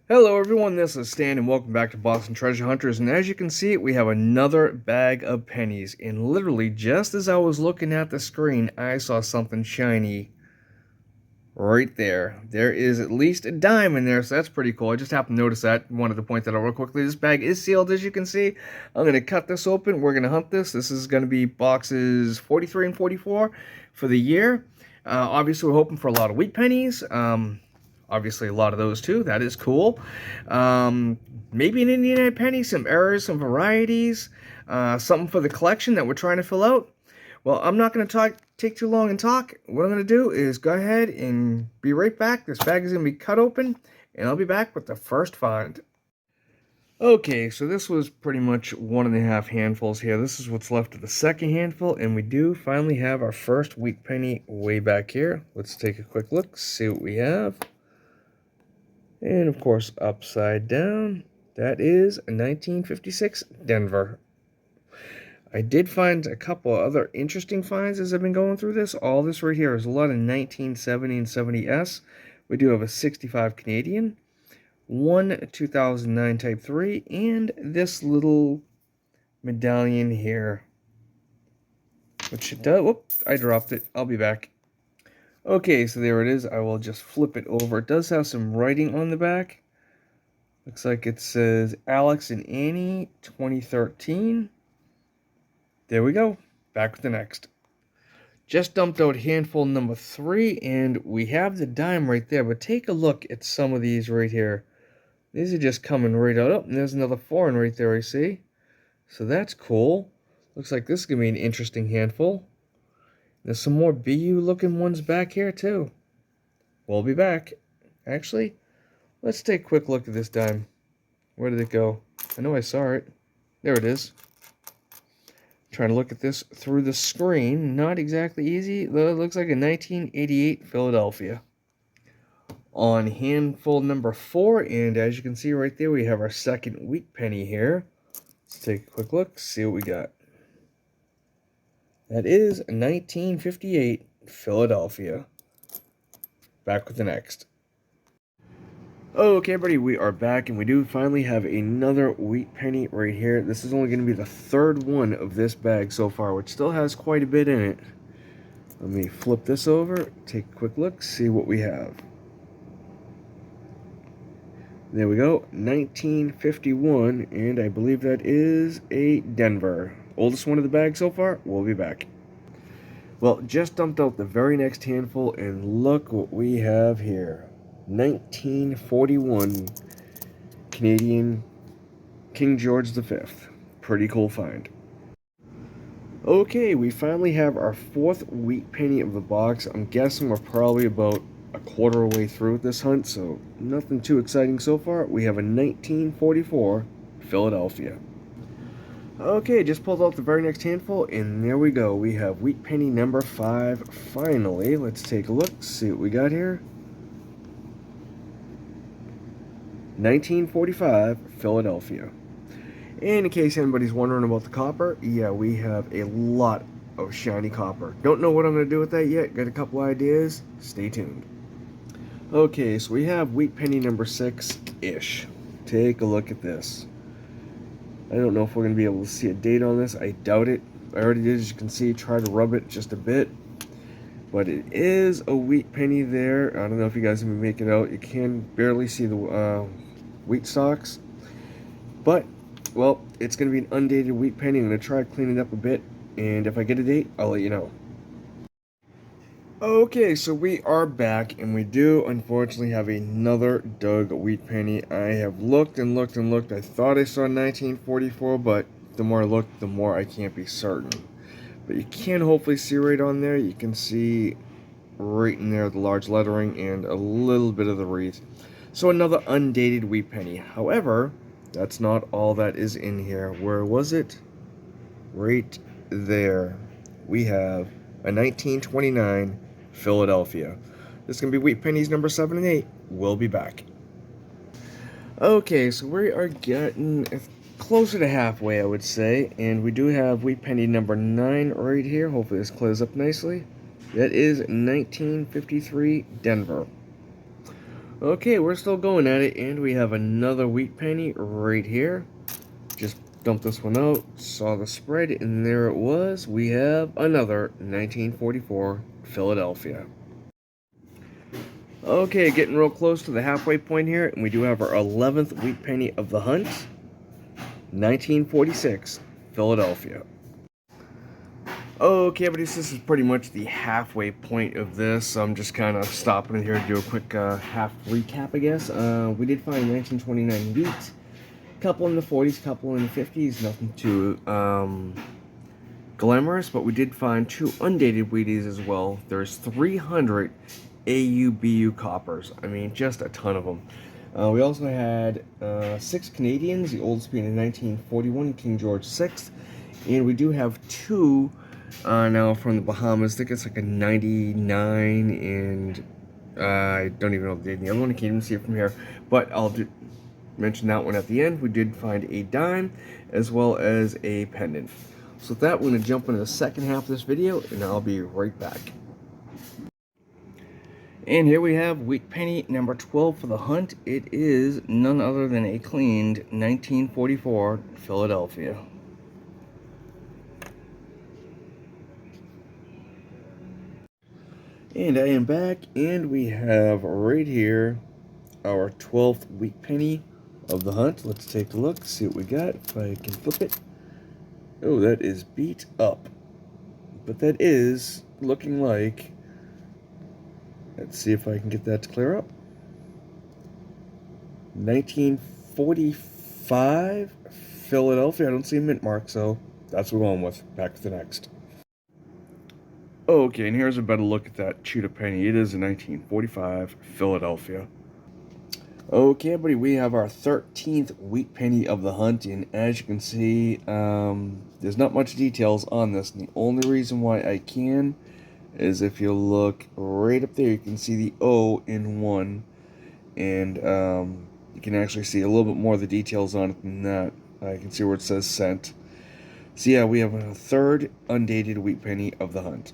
Hello everyone, this is Stan and welcome back to Boston Treasure Hunters, and as you can see we have another bag of pennies, and literally just as I was looking at the screen I saw something shiny right there. There is at least a dime in there, so that's pretty cool. I just happened to notice that. Wanted to point that out real quickly. This bag is sealed, as you can see. I'm going to cut this open. We're going to hunt this. This is going to be boxes 43 and 44 for the year. Obviously, we're hoping for a lot of wheat pennies. Obviously, a lot of those too. That is cool. Maybe an Indiana penny, some errors, some varieties, something for the collection that we're trying to fill out. Well, I'm not going to take too long and talk. What I'm going to do is go ahead and be right back. This bag is going to be cut open, and I'll be back with the first find. Okay, so this was pretty much 1.5 handfuls here. This is what's left of the second handful, and we do finally have our first wheat penny way back here. Let's take a quick look, see what we have. And of course, upside down, that is a 1956 Denver. I did find a couple other interesting finds as I've been going through this. All this right here is a lot of 1970 and 70S. We do have a 65 Canadian, one 2009 Type 3, and this little medallion here. Which it does. Whoop, I dropped it. I'll be back. Okay, so there it is. I will just flip it over. It does have some writing on the back. Looks like it says Alex and Annie 2013. There we go. Back with the next. Just dumped out handful number 3, and we have the dime right there. But take a look at some of these right here. These are just coming right out. Oh, and there's another foreign right there, I see. So that's cool. Looks like this is going to be an interesting handful. There's some more BU looking ones back here too. We'll be back. Actually, let's take a quick look at this dime. Where did it go? I know I saw it. There it is. Trying to look at this through the screen. Not exactly easy. Though it looks like a 1988 Philadelphia. On handful number 4, and as you can see right there, we have our second wheat penny here. Let's take a quick look, see what we got. That is 1958 Philadelphia. Back with the next. Okay, everybody, we are back, and we do finally have another wheat penny right here. This is only going to be the third one of this bag so far, which still has quite a bit in it. Let me flip this over, take a quick look, see what we have. There we go, 1951, and I believe that is a Denver. Oldest one of the bag so far. We'll be back. Well, just dumped out the very next handful, and look what we have here. 1941 Canadian King George V. Pretty cool find. Okay, we finally have our fourth wheat penny of the box. I'm guessing we're probably about a quarter way through this hunt, so nothing too exciting so far. We have a 1944 Philadelphia. Okay, just pulled out the very next handful, and there we go. We have wheat penny number 5 finally. Let's take a look, see what we got here. 1945 Philadelphia. And in case anybody's wondering about the copper, yeah, we have a lot of shiny copper. Don't know what I'm going to do with that yet. Got a couple ideas. Stay tuned. Okay, so we have wheat penny number 6-ish. Take a look at this. I don't know if we're going to be able to see a date on this. I doubt it. I already did, as you can see, try to rub it just a bit. But it is a wheat penny there. I don't know if you guys can make it out. You can barely see the wheat stalks. But, well, it's going to be an undated wheat penny. I'm going to try to clean it up a bit. And if I get a date, I'll let you know. Okay, so we are back, and we do unfortunately have another Doug wheat penny. I have looked and looked and looked. I thought I saw 1944, but the more I look, the more I can't be certain. But you can hopefully see right on there. You can see right in there the large lettering and a little bit of the wreath. So another undated wheat penny. However, that's not all that is in here. Where was it? Right there. We have a 1929 Philadelphia. This is going to be wheat pennies number 7 and 8. We'll be back. Okay, so we are getting closer to halfway, I would say, and we do have wheat penny number 9 right here. Hopefully this closes up nicely. That is 1953 Denver. Okay, we're still going at it, and we have another wheat penny right here. Just dumped this one out, saw the spread, and there it was. We have another 1944 Philadelphia. Okay, getting real close to the halfway point here, and we do have our 11th wheat penny of the hunt. 1946 Philadelphia. Okay, but this is pretty much the halfway point of this. I'm just kind of stopping in here to do a quick half recap, I guess. We did find 1929 wheat, couple in the 40s, couple in the 50s, nothing too glamorous, but we did find 2 undated wheaties as well. There's 300 AUBU coppers. I mean, just a ton of them. We also had 6 Canadians, the oldest being in 1941, King George VI, and we do have 2 now from the Bahamas. I think it's like a 99, and I don't even know the date. The other one, I can't even see it from here, but I'll mention that one at the end. We did find a dime as well as a pendant. So with that, we're going to jump into the second half of this video, and I'll be right back. And here we have wheat penny number 12 for the hunt. It is none other than a cleaned 1944 Philadelphia. And I am back, and we have right here our 12th wheat penny of the hunt. Let's take a look, see what we got, if I can flip it. Oh, that is beat up. But that is looking like, let's see if I can get that to clear up. 1945 Philadelphia. I don't see a mint mark, so that's what we're going with. Back to the next. Okay, and here's a better look at that cheetah penny. It is a 1945 Philadelphia. Okay, buddy, we have our 13th wheat penny of the hunt, and as you can see, there's not much details on this. And the only reason why I can is if you look right up there, you can see the O in 1, and you can actually see a little bit more of the details on it than that. I can see where it says sent. So yeah, we have a 3rd undated wheat penny of the hunt.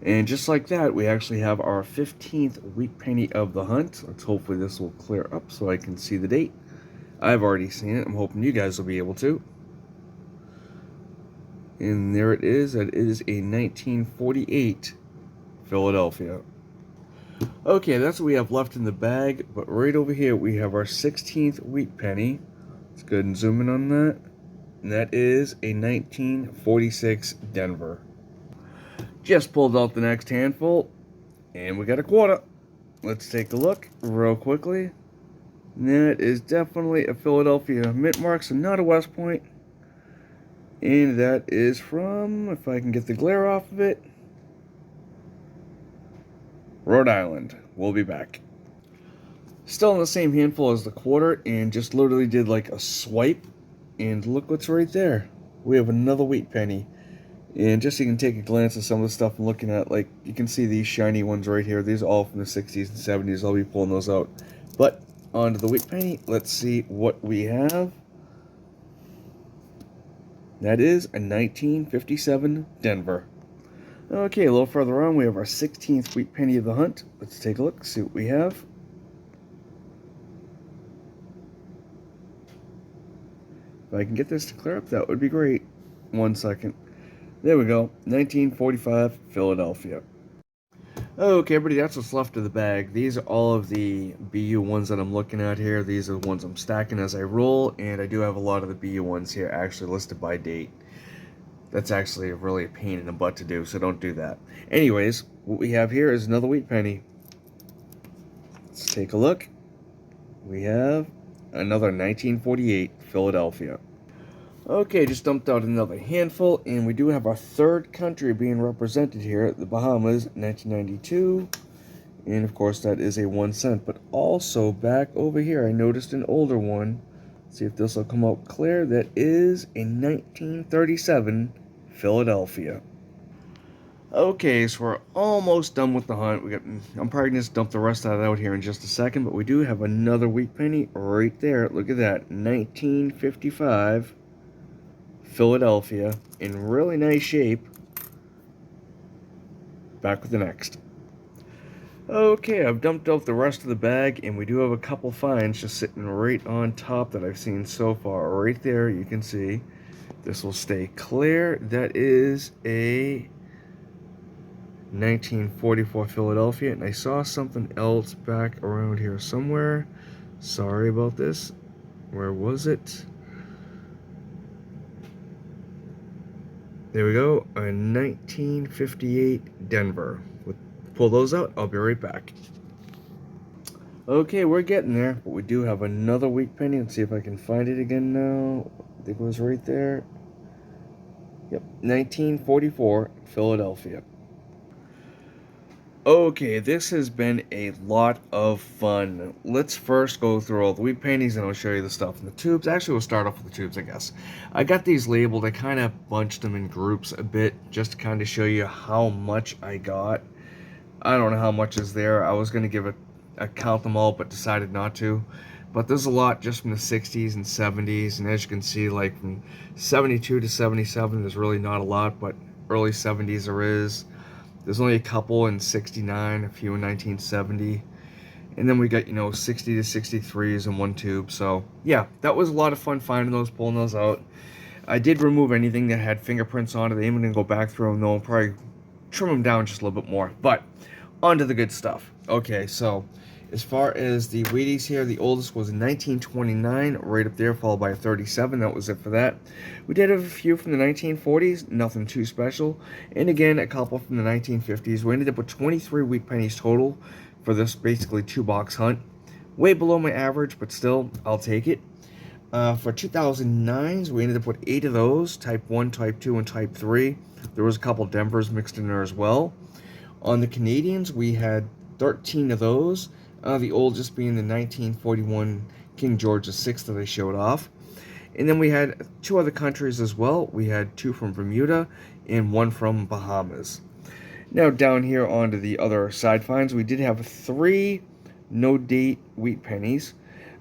And just like that, we actually have our 15th wheat penny of the hunt. Let's hopefully this will clear up so I can see the date. I've already seen it. I'm hoping you guys will be able to. And there it is. That is a 1948 Philadelphia. Okay, that's what we have left in the bag. But right over here, we have our 16th wheat penny. Let's go ahead and zoom in on that. And that is a 1946 Denver. Just pulled out the next handful, and we got a quarter. Let's take a look real quickly. That is definitely a Philadelphia mint mark, so not a West Point. And that is from, if I can get the glare off of it, Rhode Island. We'll be back. Still in the same handful as the quarter, and just literally did like a swipe. And look what's right there. We have another wheat penny. And just so you can take a glance at some of the stuff I'm looking at, like, you can see these shiny ones right here. These are all from the 60s and 70s. I'll be pulling those out. But, on to the wheat penny. Let's see what we have. That is a 1957 Denver. Okay, a little further on, we have our 16th wheat penny of the hunt. Let's take a look, see what we have. If I can get this to clear up, that would be great. 1 second. There we go, 1945 Philadelphia. Okay, everybody, that's what's left of the bag. These are all of the BU ones that I'm looking at here. These are the ones I'm stacking as I roll, and I do have a lot of the BU ones here actually listed by date. That's actually really a pain in the butt to do, so don't do that. Anyways, what we have here is another wheat penny. Let's take a look. We have another 1948 Philadelphia. Okay, just dumped out another handful, and we do have our 3rd country being represented here, the Bahamas, 1992, and of course that is a 1 cent, but also back over here I noticed an older one. Let's see if this will come out clear. That is a 1937 Philadelphia. Okay, so we're almost done with the hunt. I'm probably going to just dump the rest of that out here in just a second, but we do have another wheat penny right there. Look at that, 1955 Philadelphia, in really nice shape. Back with the next. Okay, I've dumped out the rest of the bag, and we do have a couple finds just sitting right on top that I've seen so far. Right there, you can see. This will stay clear. That is a 1944 Philadelphia, and I saw something else back around here somewhere. Sorry about this. Where was it? There we go, a 1958 Denver. We'll pull those out. I'll be right back. Okay, we're getting there, but we do have another weak penny. Let's see if I can find it again now. I think it was right there. Yep, 1944 Philadelphia. Okay, this has been a lot of fun. Let's first go through all the weak pennies and I'll show you the stuff in the tubes. Actually, we'll start off with the tubes, I guess. I got these labeled. I kind of bunched them in groups a bit just to kind of show you how much I got. I don't know how much is there. I was going to give it a count them all, but decided not to. But there's a lot just from the 60s and 70s, and as you can see, like from 72 to 77, there's really not a lot, but early 70s there is. There's only a couple in 69, a few in 1970. And then we got, 60 to 63s in one tube. So, yeah, that was a lot of fun finding those, pulling those out. I did remove anything that had fingerprints on it. I'm going to go back through them, though, and probably trim them down just a little bit more. But, on to the good stuff. Okay, so, as far as the Wheaties here, the oldest was in 1929, right up there, followed by a 37. That was it for that. We did have a few from the 1940s, nothing too special. And again, a couple from the 1950s. We ended up with 23 weak pennies total for this basically 2-box hunt. Way below my average, but still, I'll take it. For 2009s, we ended up with 8 of those, Type 1, Type 2, and Type 3. There was a couple Denvers mixed in there as well. On the Canadians, we had 13 of those. The oldest being the 1941 King George VI that I showed off. And then we had 2 other countries as well. We had 2 from Bermuda and 1 from Bahamas. Now down here onto the other side finds, we did have 3 no-date wheat pennies.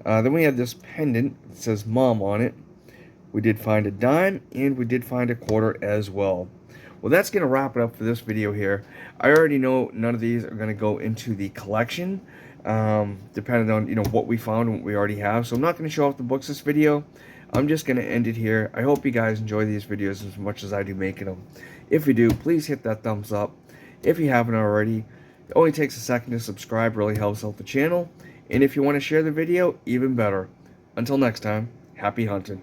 Then we had this pendant that says Mom on it. We did find a dime, and we did find a quarter as well. Well, that's going to wrap it up for this video here. I already know none of these are going to go into the collection, depending on, what we found and what we already have. So I'm not going to show off the books this video. I'm just going to end it here. I hope you guys enjoy these videos as much as I do making them. If you do, please hit that thumbs up. If you haven't already, it only takes a second to subscribe, really helps out the channel. And if you want to share the video, even better. Until next time, happy hunting.